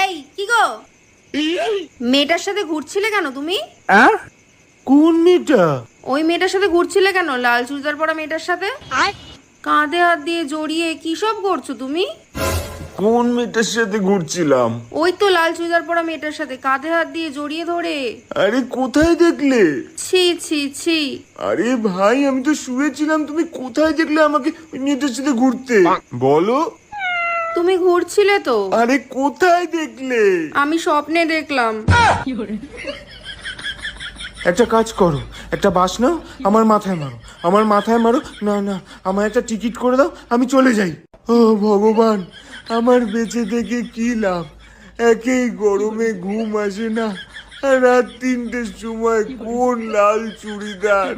এই কি গো, মেয়েটার সাথে ঘুরছিলে কেন তুমি? কোন মেয়েটা? ওই মেয়েটার সাথে ঘুরছিলে কেন, লাল চুড়িদার পরা মেয়েটার সাথে? কাঁধে হাত দিয়ে জড়িয়ে কি সব করছো তুমি? কোন মেয়েটার সাথে ঘুরছিলাম? ওই তো লাল চুড়িদার পরা মেয়েটার সাথে কাঁধে হাত দিয়ে জড়িয়ে ধরে। আরে কোথায় দেখলে? ছি ছি ছি। আরে ভাই, আমি তো শুয়েছিলাম, তুমি কোথায় দেখলে আমাকে ওই মেয়েটার সাথে ঘুরতে? বলো। তুমি ঘুরছিলে তো। আরে কোথায় দেখলে? আমি স্বপ্নে দেখলাম। একটা কাজ করো, একটা বাস নাও, আমার মাথায় মারো, আমার মাথায় মারো। না না, আমার একটা টিকিট করে দাও, আমি চলে যাই। ও ভগবান, আমার বেঁচে থেকে কি লাভ? একেই গরমে ঘুম আসে না, আর রাত 3টের সময় কোন লাল চুড়িদার!